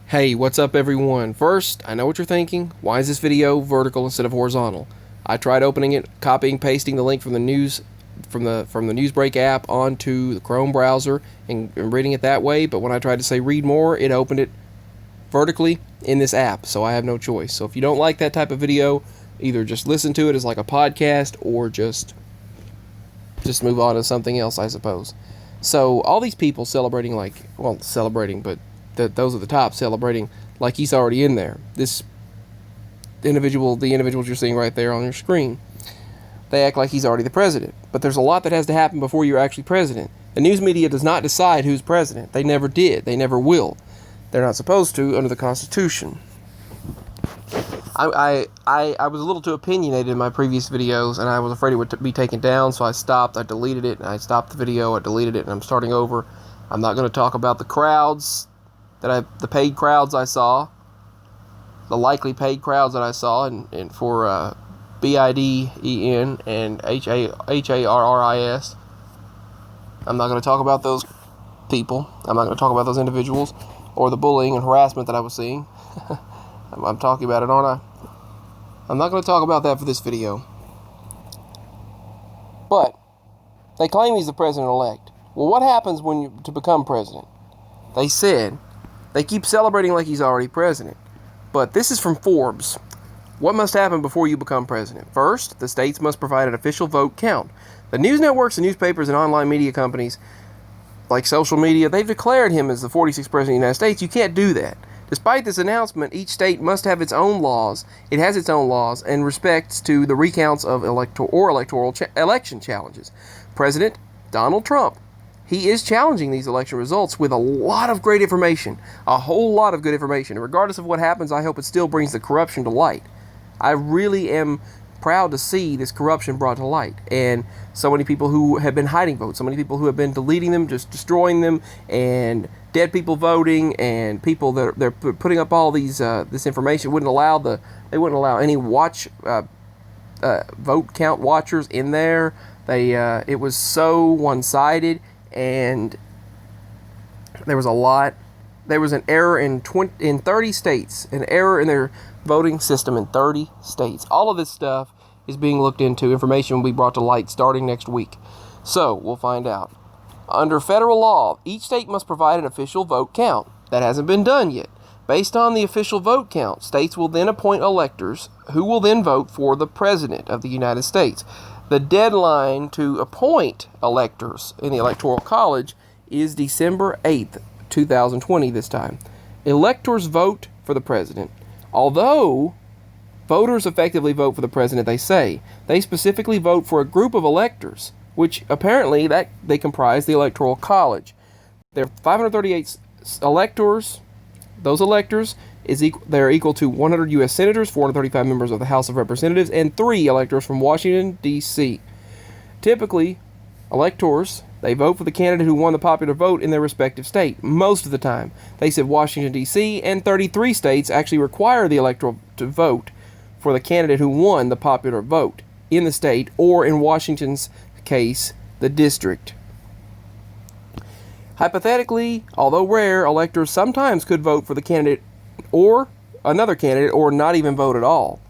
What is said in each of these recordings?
Hey, what's up everyone? First, I know what you're thinking. Why is this video vertical instead of horizontal? I tried opening it, copying, pasting the link from the Newsbreak app onto the Chrome browser and reading it that way, but when I tried to say read more, it opened it vertically in this app, so I have no choice. So if you don't like that type of video, either just listen to it as like a podcast or just move on to something else, I suppose. So all these people celebrating those at the top celebrating like he's already in there. The individuals you're seeing right there on your screen, they act like he's already the president. But there's a lot that has to happen before you're actually president. The news media does not decide who's president. They never did. They never will. They're not supposed to under the Constitution. I was a little too opinionated in my previous videos, and I was afraid it would be taken down, so I stopped. I deleted it, and I stopped the video. I deleted it, and I'm starting over. I'm not going to talk about the crowds the paid crowds I saw, the likely paid crowds that I saw, and for BIDEN and HARRIS. I'm not going to talk about those people. I'm not going to talk about those individuals or the bullying and harassment that I was seeing. I'm talking about it, aren't I? I'm not going to talk about that for this video. But they claim he's the president-elect. Well, what happens to become president? They keep celebrating like he's already president. But this is from Forbes. What must happen before you become president? First, the states must provide an official vote count. The news networks and newspapers and online media companies, like social media, they've declared him as the 46th president of the United States. You can't do that. Despite this announcement, each state must have its own laws. It has its own laws and respects to the recounts of electoral election challenges. President Donald Trump, he is challenging these election results with a lot of great information, a whole lot of good information. And regardless of what happens, I hope it still brings the corruption to light. I really am proud to see this corruption brought to light, and so many people who have been hiding votes, so many people who have been deleting them, just destroying them, and dead people voting, and people that they're putting up all these this information wouldn't allow any vote count watchers in there. It was so one-sided. And there was an error in 30 states, an error in their voting system in 30 states. All of this stuff is being looked into. Information will be brought to light starting next week. So, we'll find out. Under federal law, each state must provide an official vote count. That hasn't been done yet. Based on the official vote count, states will then appoint electors who will then vote for the President of the United States. The deadline to appoint electors in the Electoral College is December 8th, 2020 this time. Electors vote for the president. Although voters effectively vote for the president, they say, they specifically vote for a group of electors, which apparently they comprise the Electoral College. There are 538 electors. Those electors they're equal to 100 U.S. senators, 435 members of the House of Representatives, and 3 electors from Washington, D.C. Typically, electors, they vote for the candidate who won the popular vote in their respective state. Most of the time. They said Washington, D.C., and 33 states actually require the electoral to vote for the candidate who won the popular vote in the state, or in Washington's case, the district. Hypothetically, although rare, electors sometimes could vote for the candidate or another candidate, or not even vote at all.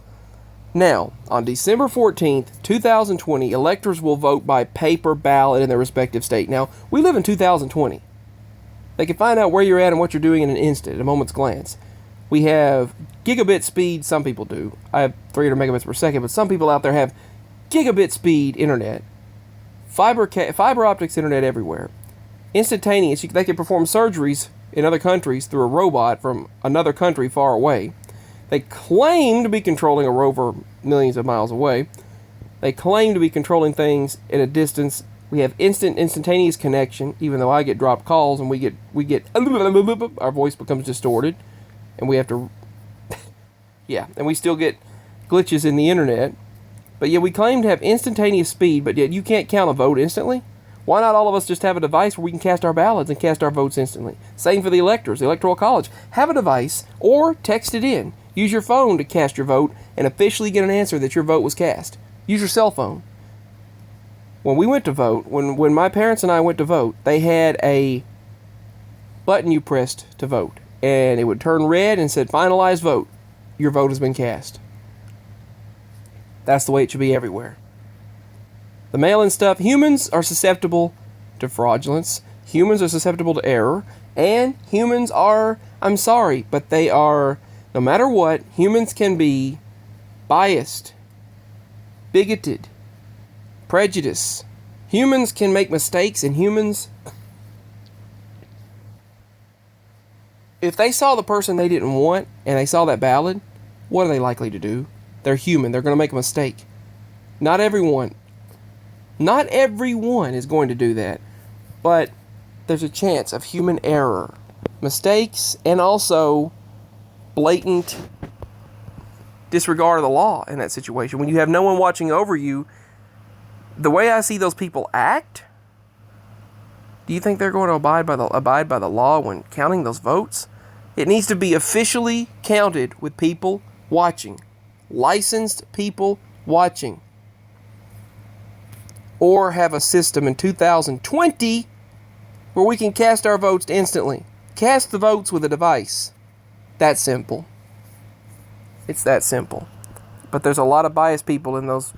Now, on December 14th, 2020, electors will vote by paper ballot in their respective state. Now, we live in 2020. They can find out where you're at and what you're doing in an instant, at a moment's glance. We have gigabit speed, some people do. I have 300 megabits per second, but some people out there have gigabit speed internet. Fiber optics internet everywhere. Instantaneous, they can perform surgeries in other countries through a robot from another country far away. They claim to be controlling a rover millions of miles away. They claim to be controlling things at a distance. We have instantaneous connection, even though I get dropped calls and we get our voice becomes distorted, and we have to and we still get glitches in the internet. But yet we claim to have instantaneous speed, but yet you can't count a vote instantly. Why not all of us just have a device where we can cast our ballots and cast our votes instantly? Same for the electors, the Electoral College. Have a device or text it in. Use your phone to cast your vote and officially get an answer that your vote was cast. Use your cell phone. When we went to vote, when my parents and I went to vote, they had a button you pressed to vote. and it would turn red and said finalized vote. Your vote has been cast. That's the way it should be everywhere. The mail-in stuff, humans are susceptible to fraudulence. Humans are susceptible to error. And humans are, I'm sorry, but they are, no matter what, humans can be biased, bigoted, prejudiced. Humans can make mistakes, and humans, if they saw the person they didn't want and they saw that ballot, what are they likely to do? They're human. They're going to make a mistake. Not everyone is going to do that, but there's a chance of human error, mistakes, and also blatant disregard of the law in that situation. When you have no one watching over you, the way I see those people act, do you think they're going to abide by the law when counting those votes? It needs to be officially counted with people watching, licensed people watching, or have a system in 2020 where we can cast our votes instantly. Cast the votes with a device. That simple. It's that simple. But there's a lot of biased people in those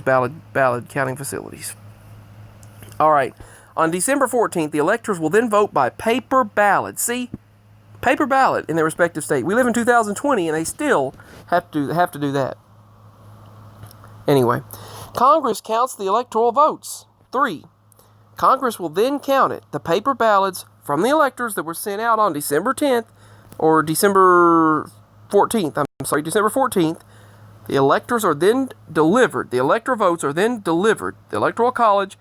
ballot counting facilities. All right. On December 14th, the electors will then vote by paper ballot. See? Paper ballot in their respective state. We live in 2020 and they still have to do that. Anyway, Congress counts the electoral votes. 3. Congress will then count it, the paper ballots from the electors that were sent out on December 10th or December 14th. December 14th. The electors are then delivered. The electoral votes are then delivered, the Electoral College,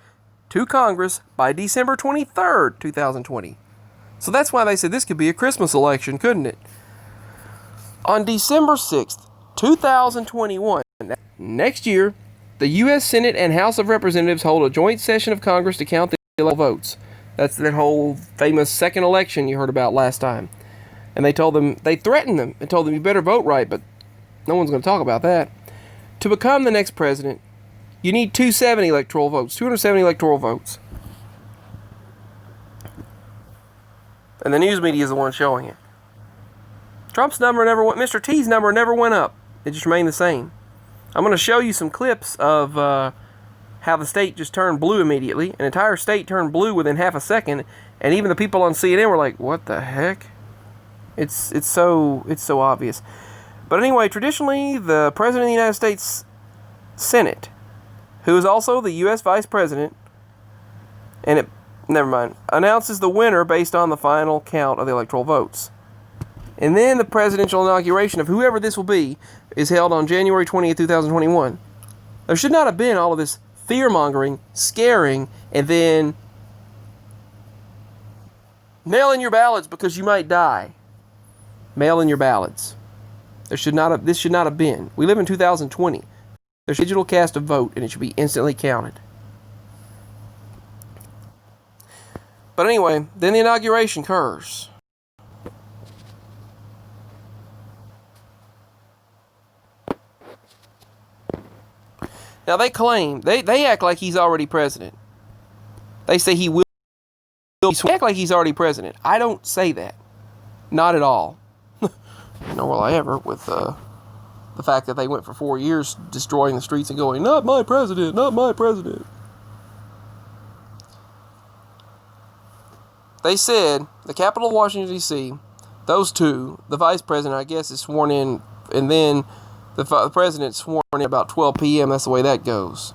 to Congress by December 23rd, 2020. So that's why they said this could be a Christmas election, couldn't it? On December 6th, 2021, next year, the U.S. Senate and House of Representatives hold a joint session of Congress to count the electoral votes. That's that whole famous second election you heard about last time. And they threatened them and told them you better vote right, but no one's going to talk about that. To become the next president, you need 270 electoral votes, 270 electoral votes. And the news media is the one showing it. Trump's number Mr. T's number never went up. It just remained the same. I'm going to show you some clips of how the state just turned blue immediately. An entire state turned blue within half a second, and even the people on CNN were like, "What the heck?" It's so obvious. But anyway, traditionally, the President of the United States Senate, who is also the U.S. Vice President, announces the winner based on the final count of the electoral votes. And then the presidential inauguration of whoever this will be is held on January 20th, 2021. There should not have been all of this fear-mongering, scaring, and then mail in your ballots because you might die. Mail in your ballots. This should not have been. We live in 2020. There's a digital cast of vote, and it should be instantly counted. But anyway, then the inauguration occurs. Now they claim, they act like he's already president. They say he will act like he's already president. I don't say that. Not at all. Nor will I ever, with the fact that they went for 4 years destroying the streets and going, "Not my president, not my president." They said the capital of Washington, D.C., those two, the vice president, I guess, is sworn in, and then the president's sworn in about 12 p.m. That's the way that goes.